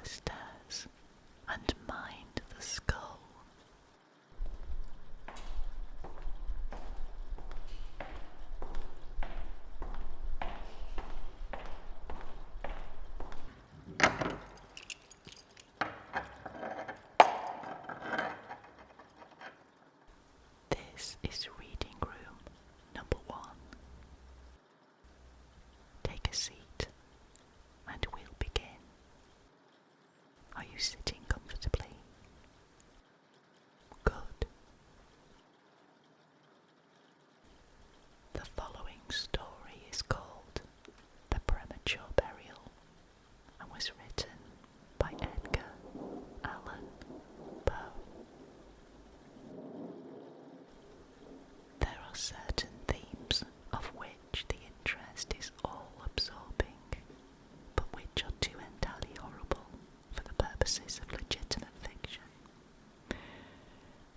the stairs and mind the skull. This is reading room number 1. Take a seat and we'll begin. Are you sitting comfortably? Good. The following story is called The Premature Burial and was written by Edgar Allan Poe. There are certain themes of which the interest is all-absorbing, but which are too entirely horrible for the purposes of legitimate fiction.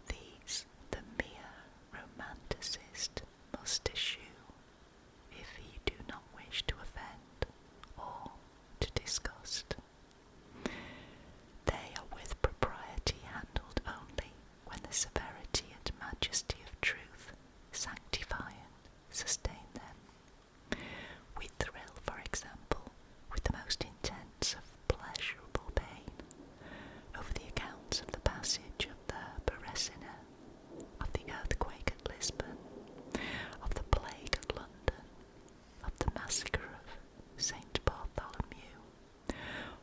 These the mere romanticist must eschew, if he do not wish to offend or to disgust. They are with propriety handled only when the severity and majesty of truth sanctify and sustain them. We thrill, for example, with the most intense of pleasurable pain over the accounts of the passage of the Beresina, of the earthquake at Lisbon, of the plague at London, of the massacre of St. Bartholomew,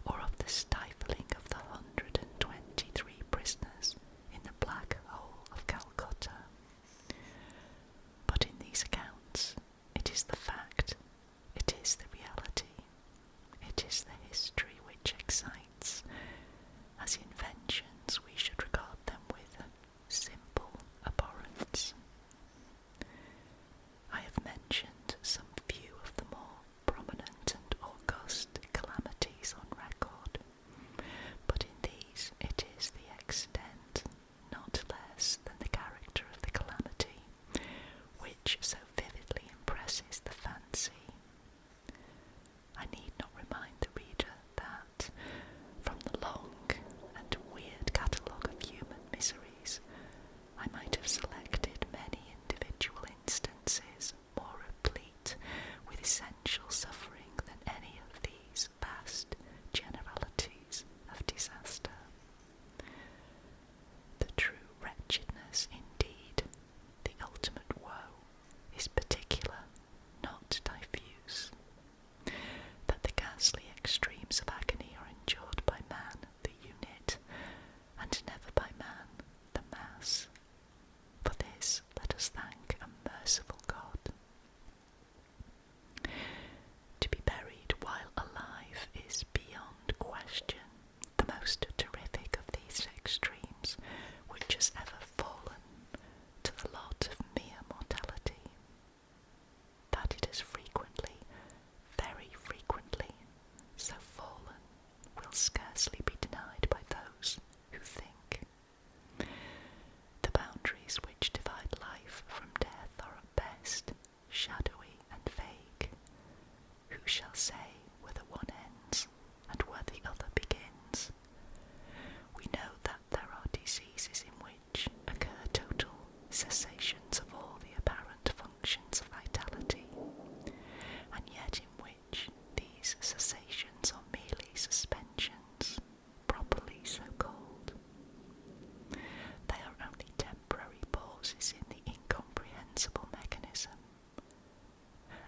or of the stifling of the 123 prisoners in the black hole of Calcutta. But in these accounts, it is the fact, it is the reality, it is the history which excites. As inventions, we should regard them with simple abhorrence. I have mentioned some few of the more prominent and august calamities on record, but in these it is the extent, not less than the character of the calamity, which so vividly impresses the fancy. I need not remind the reader that, from the long and weird catalogue of human miseries, I might have selected many individual instances more replete with essential suffering than any of these vast generalities of disaster. The true wretchedness, indeed, the ultimate woe, is particular, not diffuse. That the ghastly extremes of agony are endured by man, the unit, and never by man, the mass. For this let us thank a merciful God. To be buried while alive is beyond question the most terrific of these extremes which has ever fallen to the lot of mere mortality. That it has frequently, very frequently, so fallen will scarcely be denied by those who think. The boundaries which divide life from death are at best shadowy and vague. Who shall say where the one ends and where the other begins? We know that there are diseases in which occur total cessations of all the apparent functions of vitality, and yet in which these cessations are merely suspensions, properly so called. They are only temporary pauses in the incomprehensible mechanism.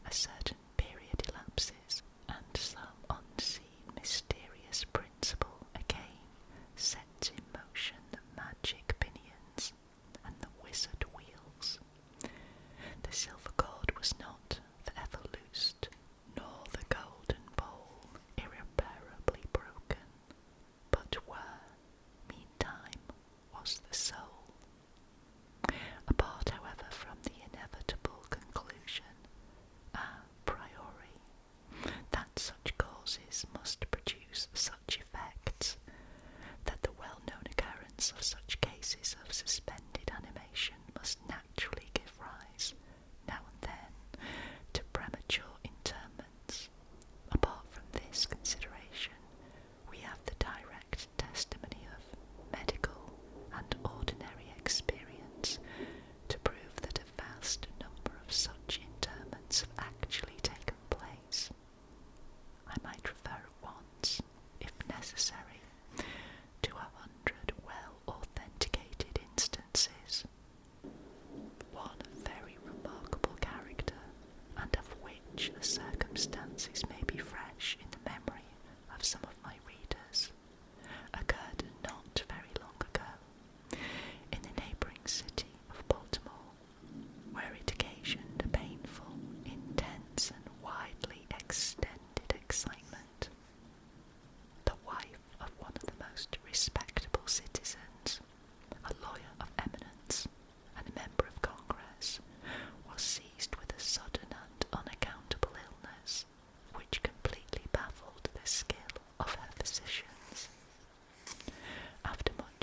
A certain period elapses, and some unseen mysterious principle again sets in motion the magic pinions and the wizard wheels. The silver cord was not forever loosed, nor the golden bowl irreparably broken, but where, meantime, was the soul. Apart, however, from the inevitable conclusion, a priori, that such causes must produce such effects, that the well-known occurrence of such cases of suspended animation must naturally give rise, now and then, to premature interments. Apart from this consideration, we have the direct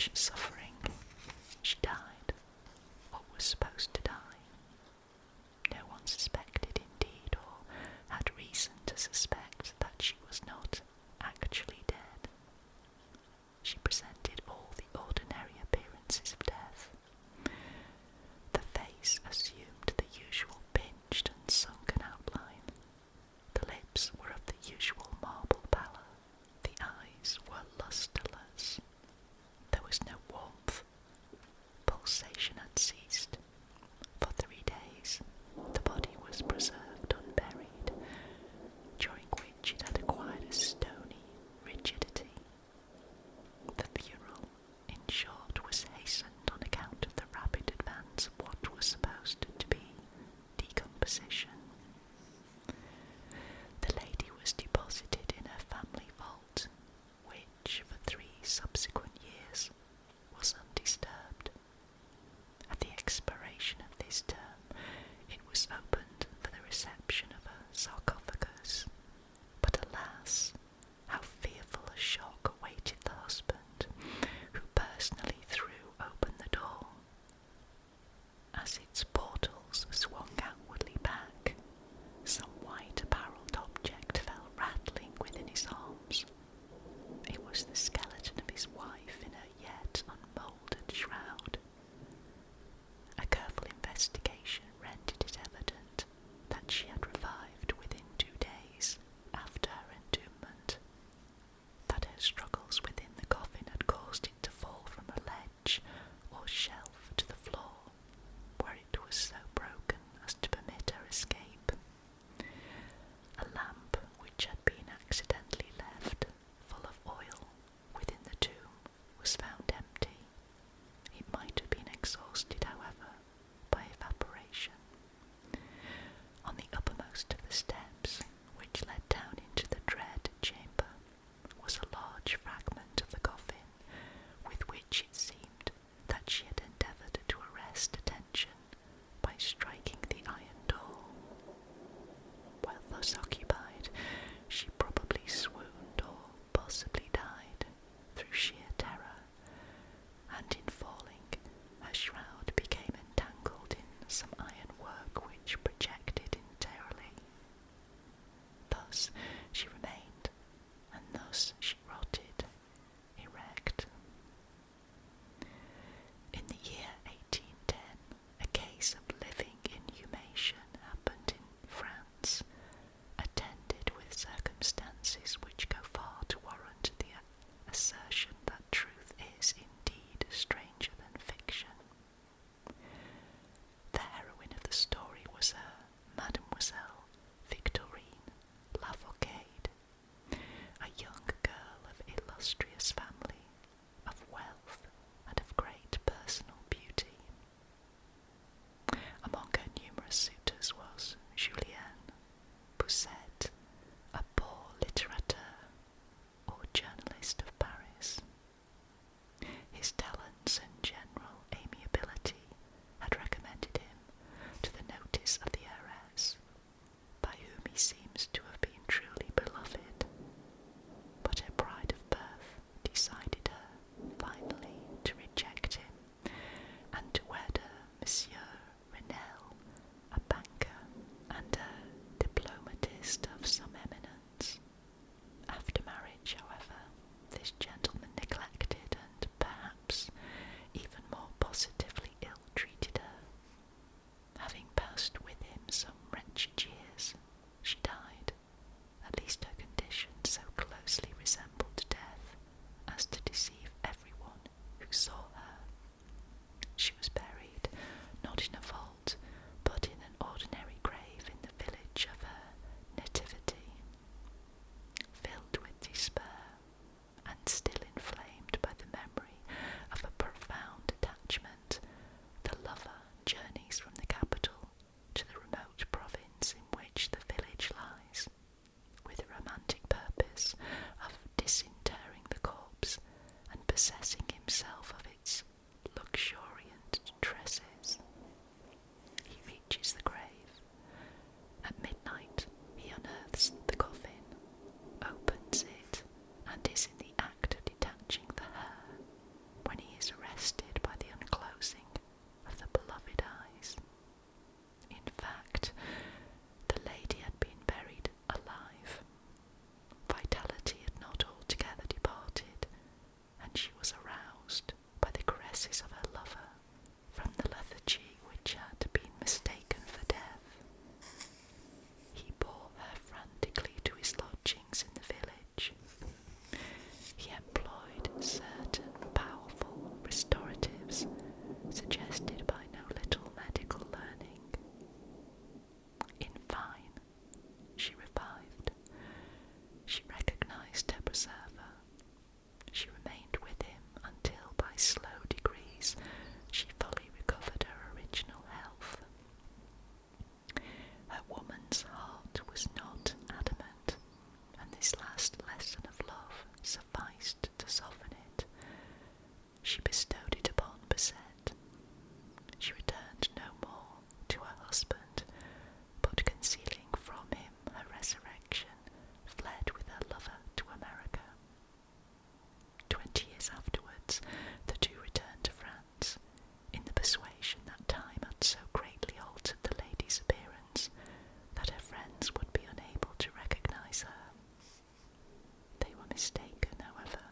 much suffering. She died, or was supposed to die. No one suspected indeed, or had reason to suspect, that she was not actually dead. She presented all the ordinary appearances of death. The face assumed the usual pinched and sunken outline. The lips were of the usual marble pallor. The eyes were lustreless. There was no warmth. Pulsation had ceased. For 3 days the body was preserved unburied, during which it had acquired a stony rigidity. The funeral, in short, was hastened on account of the rapid advance of what was supposed to be decomposition. The lady was deposited in her family vault, which for 3 subsequent years was undisturbed. At the expiration of this term, it was opened for the reception of a sarcophagus, but alas, how fearful a shock awaited the husband, who personally threw open the door. As its portals swung outwardly back, some white-apparelled object fell rattling within his arms. It was the skeleton of his wife in her yet unmoulded shroud. A careful investigation rendered it evident that she had revived within 2 days after her entombment, that her struggles within the coffin had caused it to fall from a ledge or shelf to the floor, where it was so broken as to permit her escape. A lamp which had been accidentally left, full of oil, within the tomb was found empty. It might have been exhausted, however, by evaporation. On the uppermost of the steps, which led down into the dread chamber, was a large fragment of the coffin, with which it seemed that she had endeavoured to arrest attention by striking the iron door. While thus occupied, she probably swooned or possibly died through sheer terror, and in falling, her shroud became entangled in some ironwork which projected entirely. Thus she remained, and thus she rotted, erect. In the year 1810, a case of living inhumation happened in France, attended with circumstances which go far to warrant the assertion that truth is indeed stranger than fiction. The heroine of the story was Mademoiselle Victorine Lafourcade, a young girl of illustrious family, of wealth, and of great personal beauty. Among her numerous suitors was Julien Pousset, a poor litterateur or journalist of Paris. His talents and general amiability had recommended him to the notice of the heiress, by whom he seems to have been truly beloved, but her pride of birth she was aroused by the caresses of her lover from the lethargy which had been mistaken for death. He bore her frantically to his lodgings in the village. He employed certain powerful restoratives suggested by no little medical learning. In fine, she revived. She recognized her preserver. She remained with him until by slow degrees she fully recovered her original health. Her woman's heart was not adamant, and this last lesson of love sufficed to soften it. She bestowed it upon Basset. She returned no more to her husband, but concealing from him her resurrection, fled with her lover to America. 20 years afterwards, the two returned to France, in the persuasion that time had so greatly altered the lady's appearance that her friends would be unable to recognise her. They were mistaken, however,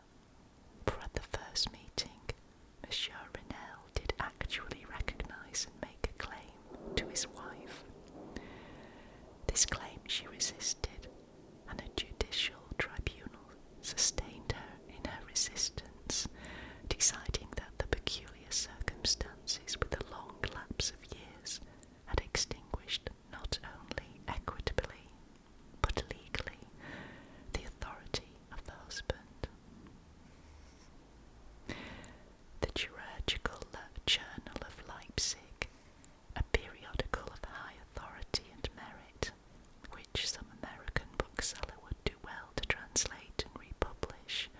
for at the first meeting, Monsieur Renelle did actually recognise and make a claim to his wife. This claim she resisted, and a judicial tribunal sustained her in her resistance, deciding that the peculiar circumstances with the long lapse of years had extinguished not only equitably, but legally, the authority of the husband. The Chirurgical Journal of Leipzig, a periodical of high authority and merit, which some American bookseller would do well to translate and republish,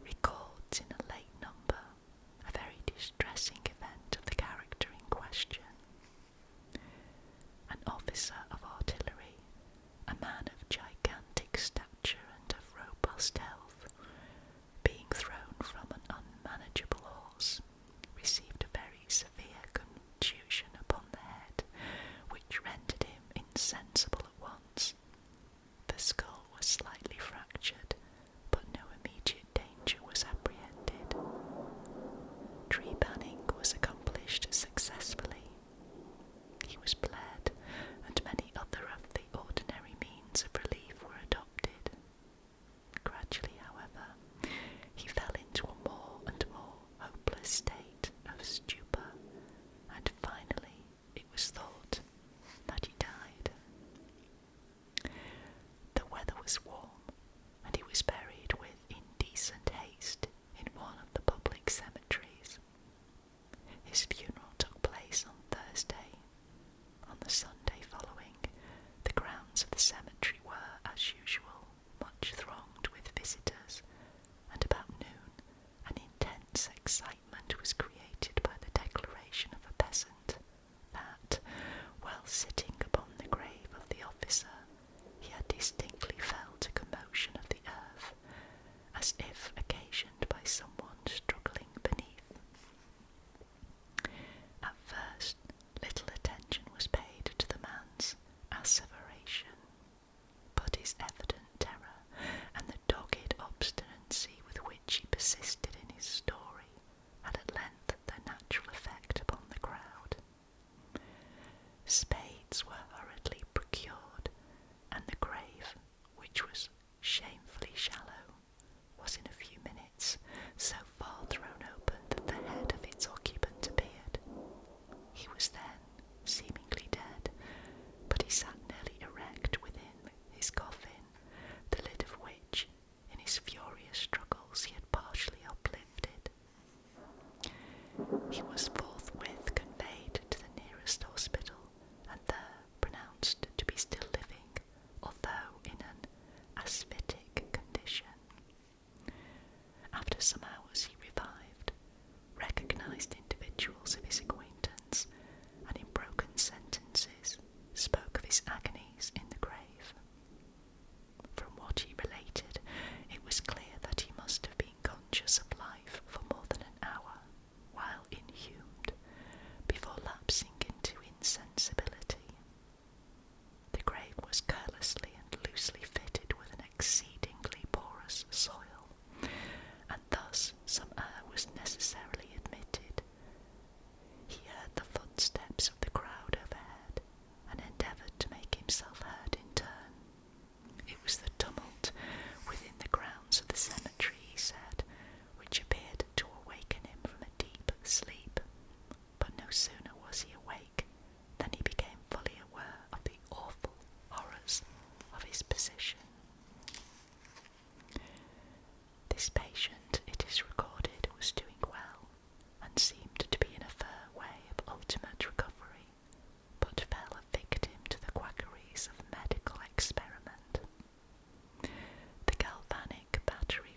records in a late number a very distressing event of the character in question. An officer of artillery, a man of gigantic stature and of robust health, being thrown from an unmanageable horse, received a very severe contusion upon the head, which rendered him insensible at once. The skull was slightly fractured, but no immediate danger was apprehended. Tree-banning was accomplished successfully. He was bled, and many other of the ordinary means of relief were adopted. Gradually, however, he fell into a more and more hopeless state of stupor, and finally it was thought that he died. The weather was warm, and he was buried with indecent haste in one of the public cemeteries. His funeral took place on Thursday. On the Sunday following, the grounds of the cemetery were, as usual, much thronged with visitors, and about noon an intense excitement was created by the declaration of a peasant that, while sitting upon the grave of the officer, he had distinctly felt a commotion of the earth, as if occasioned by someone struggling beneath. At first, little attention was paid to the man's asseveration, but his evident terror and the dogged obstinacy with which he persisted in his story sounds of the cemetery, he said, which appeared to awaken him from a deep sleep. But no sooner was he awake than he became fully aware of the awful horrors of his position. This patient, it is recorded, was doing well, and seemed to be in a fair way of ultimate recovery, but fell a victim to the quackeries of medical experiment. The galvanic battery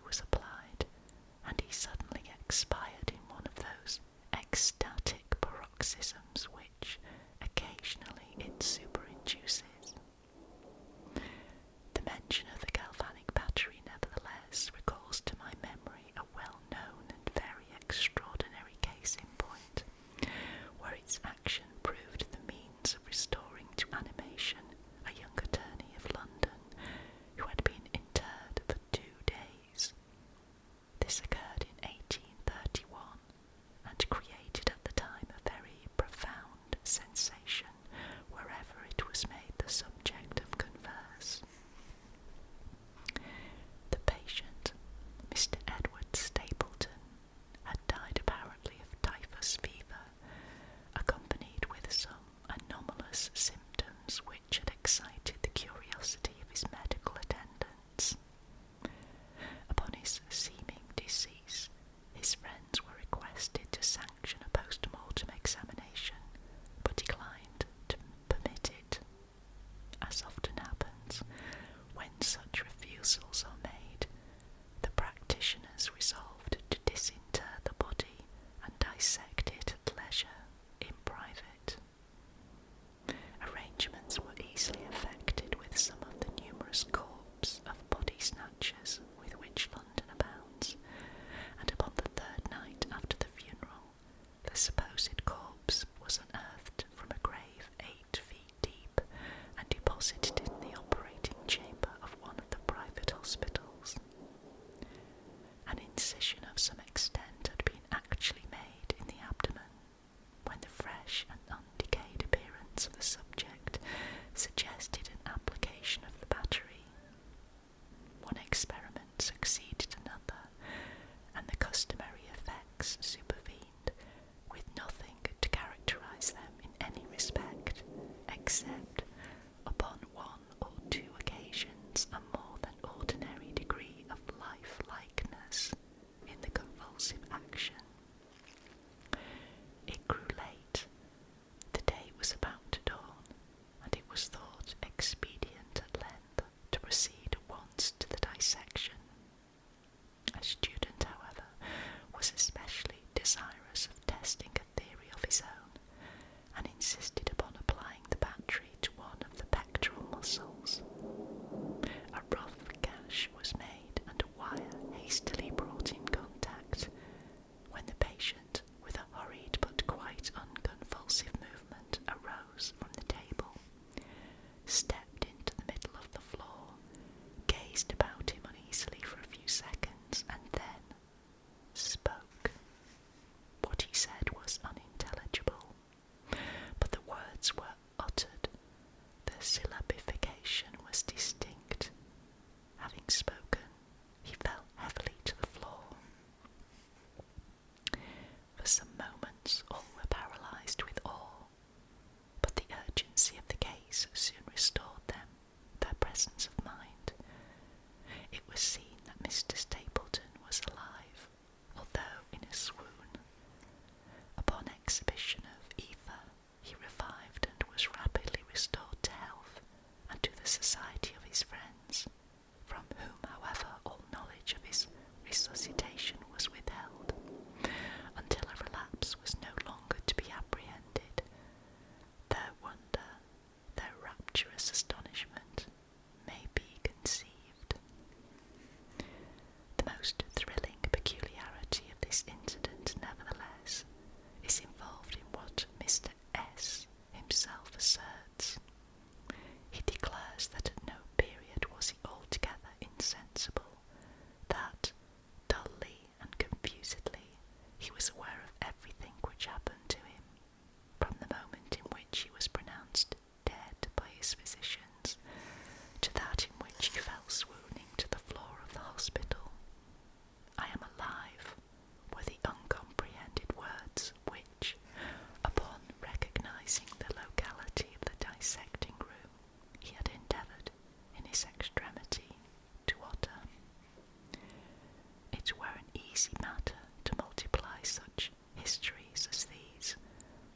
easy matter to multiply such histories as these,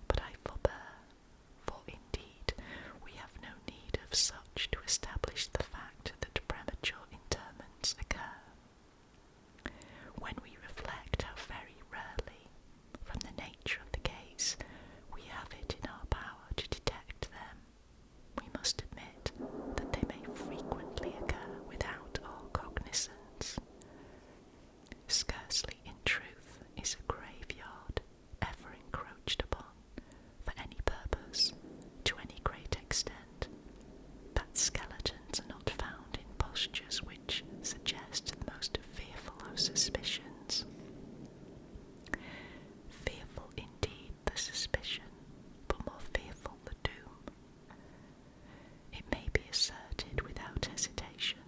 but I forbear, for indeed we have no need of such to establish the fact that premature interments occur. When we reflect how very rarely, from the nature of the case, we have it in our power to detect them, we must admit that they may frequently occur without our cognizance. Scarcely, in truth, is a graveyard ever encroached upon, for any purpose, to any great extent, that skeletons are not found in postures which suggest the most fearful of suspicions. Fearful indeed the suspicion, but more fearful the doom. It may be asserted without hesitation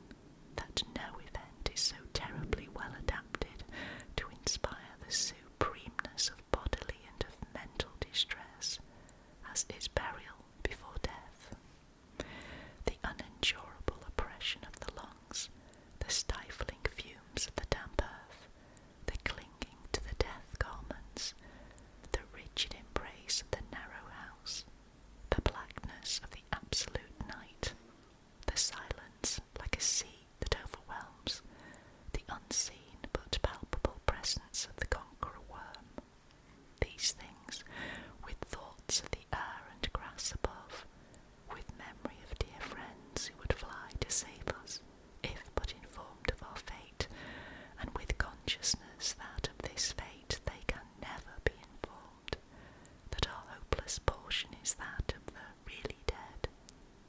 that no event is so terribly well adapted to inspire the supremeness of bodily and of mental distress as is burial before death. The unendurable oppression of the lungs, the stifling fumes of the damp earth, the clinging to the death garments, the rigid embrace of the narrow house, the blackness of the absolute night, the silence like a sea that overwhelms, the unseen but palpable presence of the conqueror worm. These things, with thoughts of the air and grass above, with memory of dear friends who would fly to save us, if but informed of our fate, and with consciousness that of this fate they can never be informed, that our hopeless portion is that of the really dead.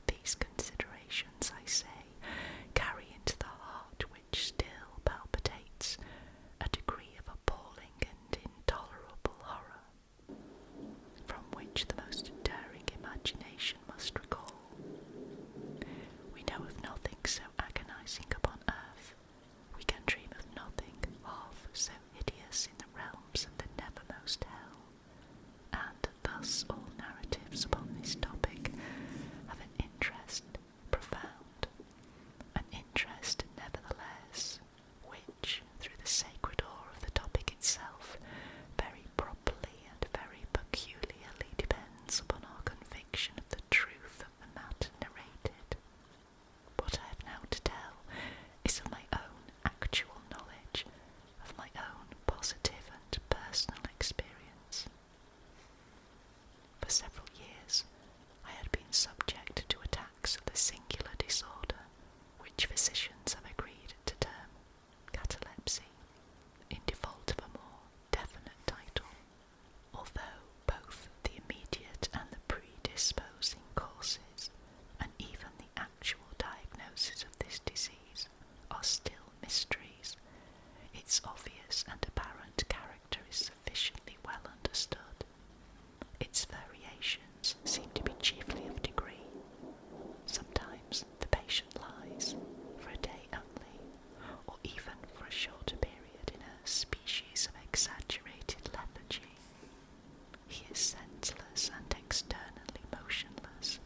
These considerations, I say, carry into the heart which still palpitates a degree of appalling and intolerable horror, from which the most daring imagination must recoil. We know of nothing so agonizing upon earth, we can dream of nothing half so hideous in the realms of the nethermost hell, and thus all narratives upon this topic have an interest profound, an interest nevertheless, which, through the sacred awe of the topic itself, very properly and very peculiarly depends upon our conviction of the truth of the matter narrated. What I have now to tell is of my own actual knowledge, of my own positive and personal experience. For several years I had been subject to attacks of the singular disorder which physicians have agreed to term catalepsy, in default of a more definite title, although both the immediate and the predisposing causes, and even the actual diagnosis of this disease, are still mysteries. Its obvious and apparent character is sufficiently well understood. Its variations seem to be chiefly of degree. Sometimes the patient lies, for a day only, or even for a shorter period, in a species of exaggerated lethargy. He is senseless and externally motionless,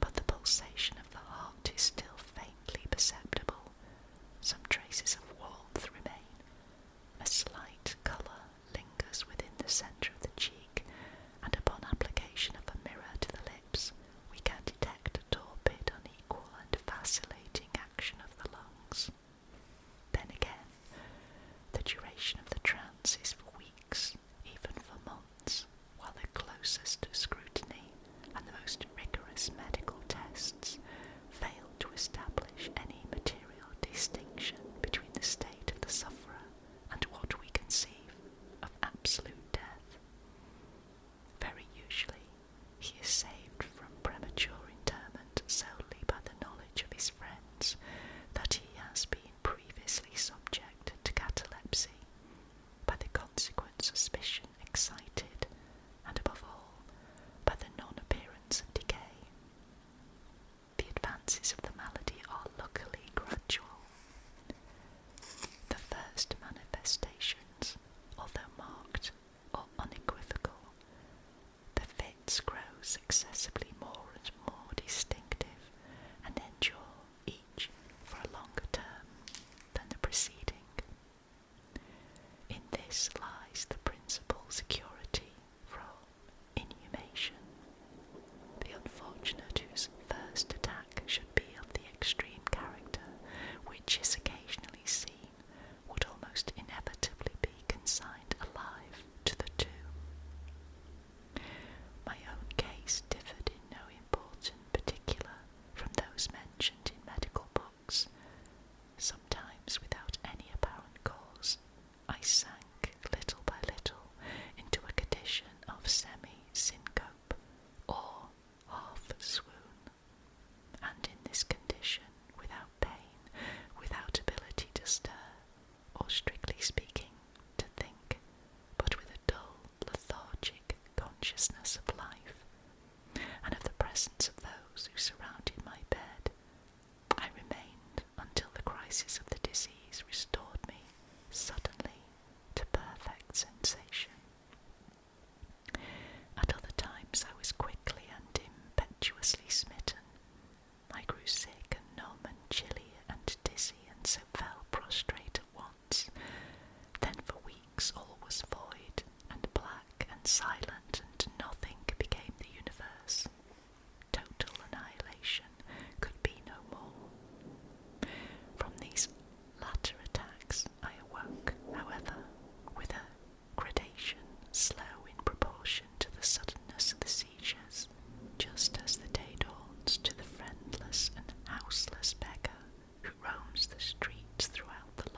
but the pulsation of the heart is still faintly perceptible. Some traces of warmth remain, a slight this lies the principal security from inhumation. The unfortunate whose first attack should be of the extreme character which is occasionally seen would almost inevitably be consigned alive to the tomb. My own case differed in no important particular from those mentioned in medical books. Sometimes, without any apparent cause, I sank little by little into a condition of semi-syncope or half-swoon, and in this condition, without pain, without ability to stir, or strictly speaking, to think, but with a dull, lethargic consciousness of life, and of the presence of those who surrounded my bed, I remained until the crisis of the disease restored me suddenly to perfect sensation. At other times I was quickly and impetuously smitten. I grew sick and numb and chilly and dizzy, and so fell prostrate at once. Then for weeks all was void and black and silent, and nothing became the universe. Total annihilation could be no more. From these latter attacks I awoke, however, with a gradation slow in proportion to the suddenness of the seizures, just as the day dawns to the friendless and houseless beggar who roams the streets throughout the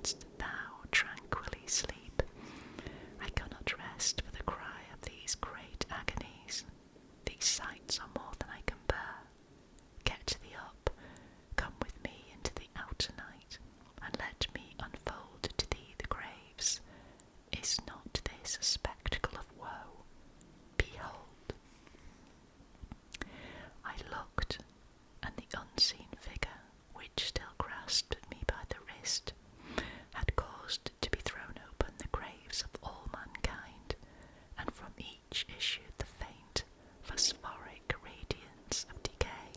canst thou tranquilly sleep? I cannot rest for the cry of these great agonies. These sights are more than I can bear. Get thee up, come with me into the outer night, and let me unfold to thee the graves. Is not this a spectacle of woe? Behold. I looked, and the unseen figure, which still grasped me by the wrist, had caused to be thrown open the graves of all mankind, and from each issued the faint phosphoric radiance of decay,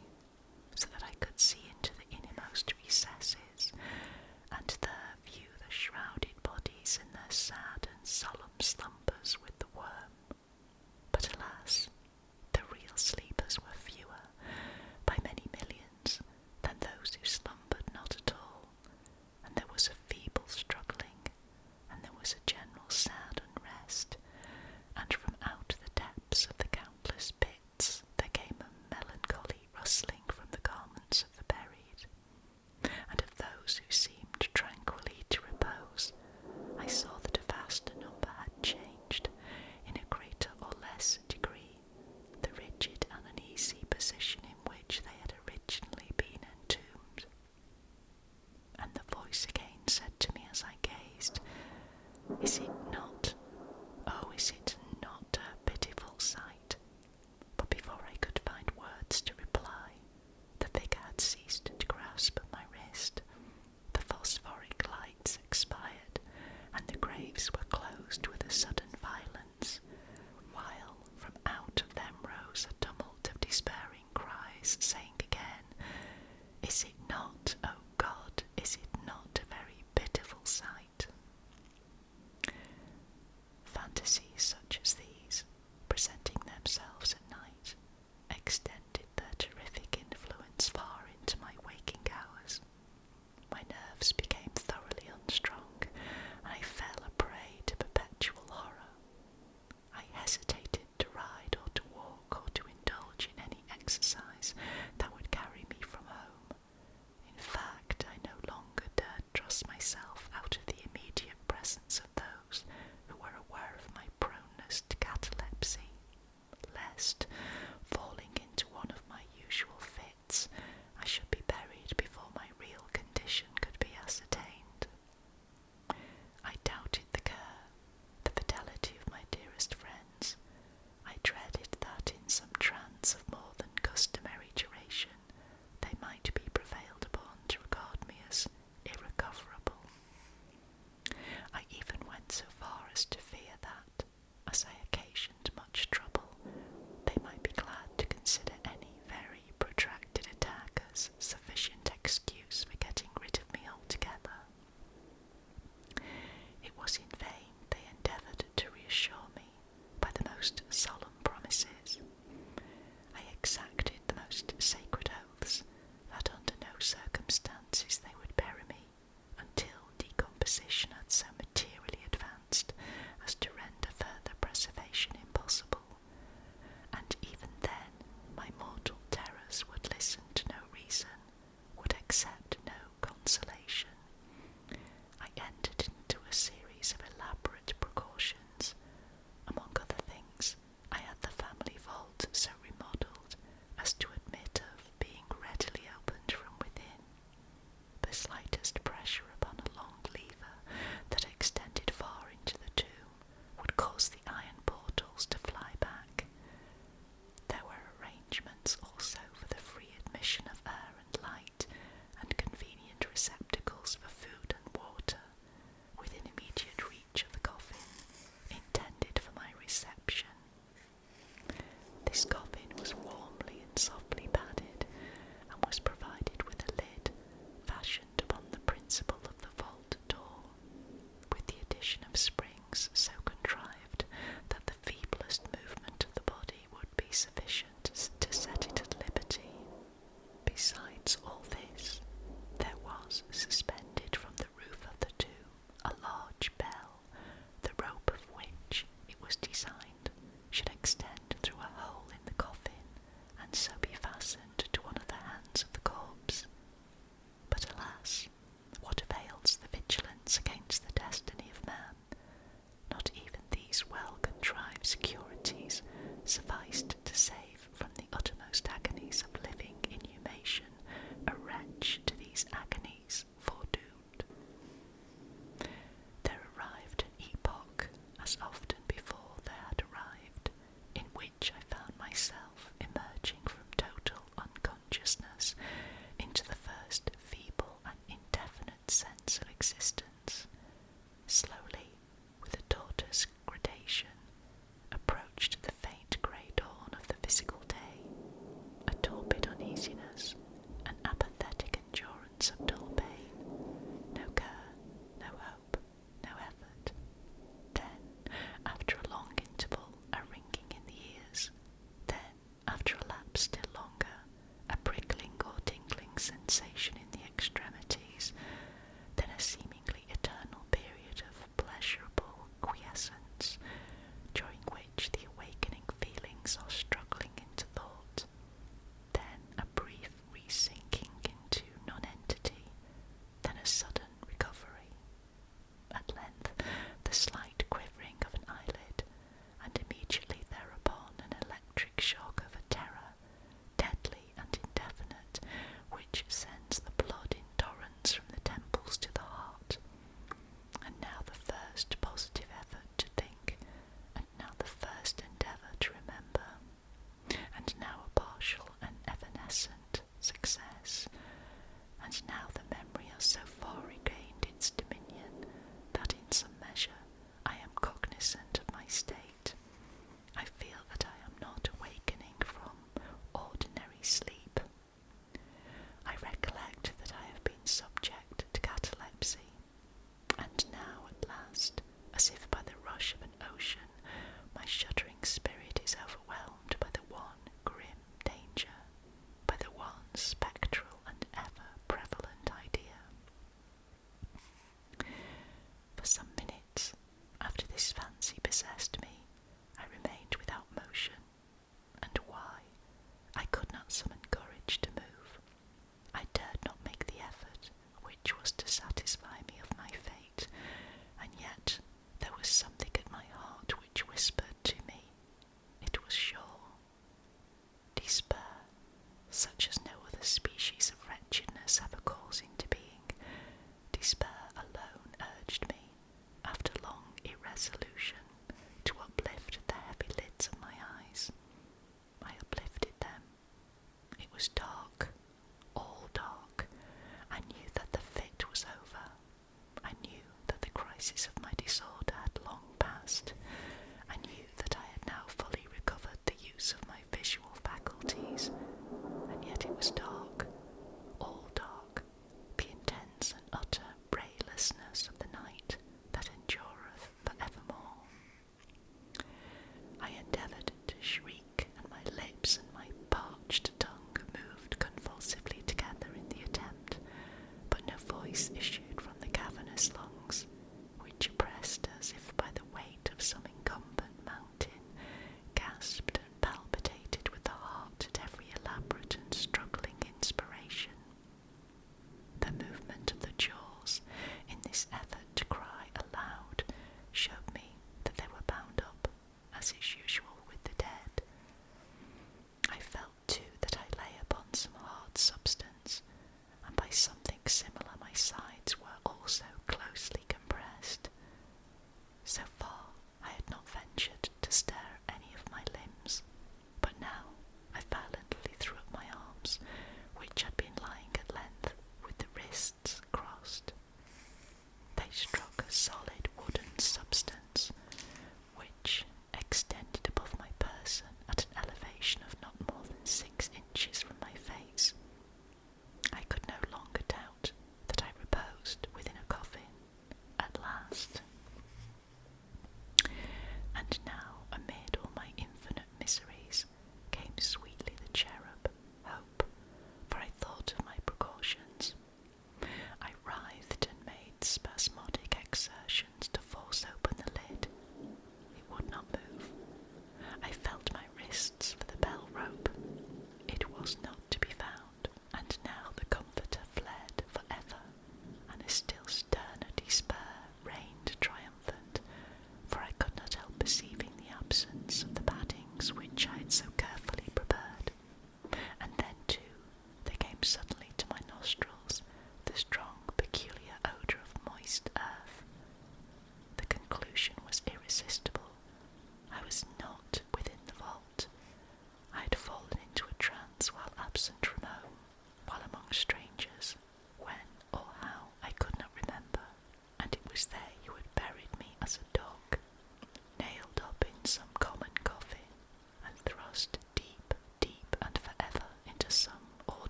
so that I could see into the innermost recesses, and there view the shrouded bodies in their sad and solemn slumbers with the worm. But alas, the real sleepers were fewer, by many millions, than those who slumbered not at all, and there was a feeble struggling, and there was a general sad unrest, and from out the depths of the countless pits there came a melancholy rustling from the garments of the buried, and of those who seemed tranquilly to repose. I saw that a vaster number had changed, in a greater or less degree, the rigid and uneasy position in which they had originally been entombed. And the voice again said to me as I gazed, Is it not, oh, is it not a pitiful sight? But before I could find words to reply, the figure had ceased to grasp my wrist, the phosphoric lights expired, and the graves were closed with a sudden violence, while from out of them rose a tumult of despairing cries, saying again, Is it not, O God, is it not a very pitiful sight? Fantasies such as these, presenting themselves at night, extended their terrific influence far into my waking hours. My nerves became thoroughly unstrung, and I fell a prey to perpetual horror. I hesitated to ride or to walk or to indulge in any exercise that would carry me from home. In fact, I no longer dared trust myself out of the immediate presence of those who were aware of my proneness to catalepsy, lest, falling into one of my usual fits, I should be buried before my real condition could be ascertained. I doubted the care, the fidelity of my dearest friends. I dreaded that in some trance of more than customary duration they might be prevailed upon to regard me as irrecoverable. I even went so far as to fear that, as I occasioned much trouble, they might be glad to consider any very protracted attack as sufficient excuse for getting rid of me altogether. It was in vain they endeavoured to reassure me by the most solemn promises. I exacted the most sacred oaths that under no circumstances they would bury me until decomposition had so materially advanced as to render further preservation impossible, and even then my mortal terrors would listen to no reason, would accept no consolation. I entered into a series of elaborate precautions. Among other things, I had the family vault so remodelled as to admit of being readily opened from within. The slightest pressure upon a long lever that extended far into the tomb would cause the iron portals to fly back. There were arrangements also for the free admission of air and light, and convenient receptacles for food and water, within immediate reach of the coffin, intended for my reception. This coffin was warmly and softly padded, and was provided with a lid fashioned upon the principle of the vault door, with the addition of springs so contrived that the feeblest movement of the body would be sufficient to set it at liberty. Besides all this, there was suspended from the roof of the tomb a large bell, the rope of which, it was designed, should extend through a hole in the coffin, and so be fastened to one of the hands of the corpse. But alas, what avails the vigilance existence, slowly, with a daughter's gradation, approached the faint grey dawn of the physical day, a torpid uneasiness, an apathetic endurance of dull pain, no care, no hope, no effort. Then, after a long interval, a ringing in the ears. Then, after a lapse still longer, a prickling or tingling sensation in the extremities. Then a seemingly eternal period of pleasurable quiescence, during which the awakening feelings are struggling into thought. Then a brief re-sinking into nonentity. Then a sudden recovery. At length, the slight quivering of an eyelid, and immediately thereupon an electric shock of a terror, deadly and indefinite, which sends the blood in torrents from the temples to the heart. And now the first positive effort to think, and now the first endeavour to remember, and now a partial and evanescent success, and now the memory has so far regained its dominion that in some measure I am cognizant of my state. I feel that I am not awakening from ordinary sleep. I recollect that I have been subject to catalepsy, and now at last, as if by the rush of an ocean, my shuddering spirit is overwhelmed by the one grim danger, by the one spectral and ever-prevalent idea. For some minutes after this fancy possessed me, I remained without motion, and why? I could not summon courage to move. I dared not make the effort which was to satisfy me of my fate, and yet there was something at my heart which whispered to me, it was sure. Despair, such as no other species of wretchedness ever calls into being, despair alone urged me, after long irresolution, to uplift the heavy lids of my eyes. I uplifted them. It was dark, all dark. I knew that the fit was over. I knew that the crisis of my disorder had long passed. I knew that I had now fully recovered the use of my visual faculties, and yet it was dark, all dark, the intense and utter raylessness of the night that endureth for evermore. I endeavoured to shriek, and my lips and my parched tongue moved convulsively together in the attempt, but no voice issued from the cavernous lungs, which, oppressed as if by the weight of some incumbent mountain, gasped and palpitated with the heart at every elaborate and struggling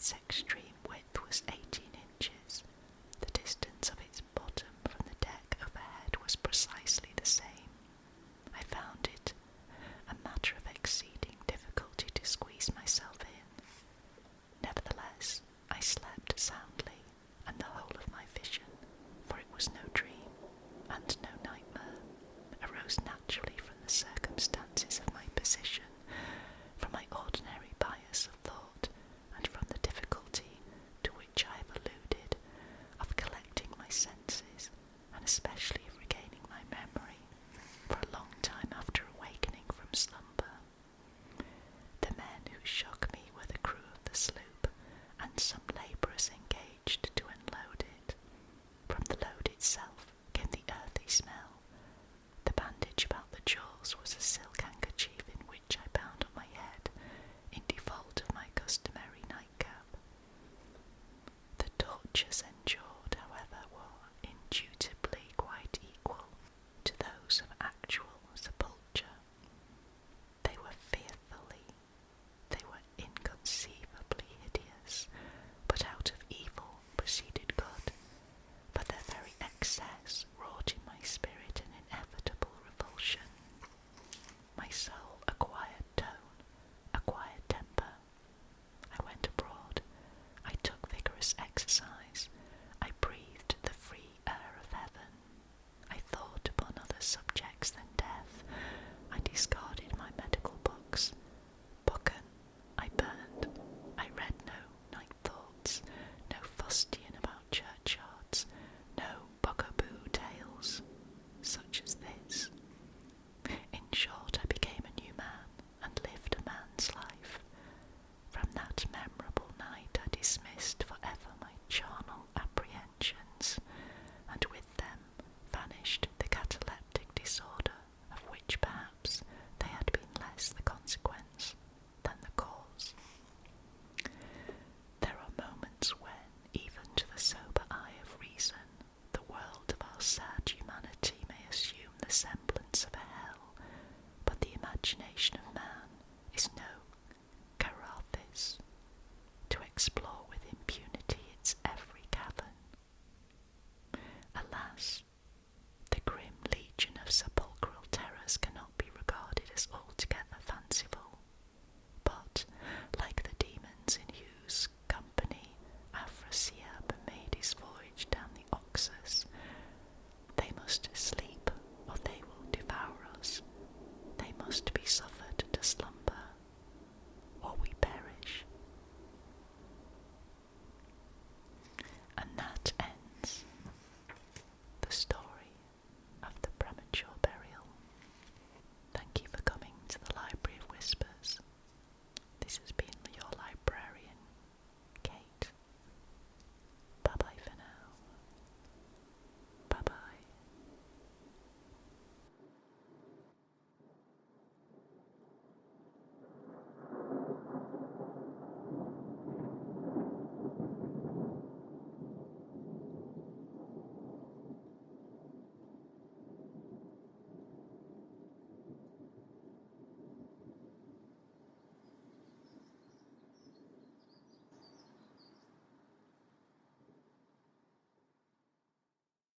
its extremes.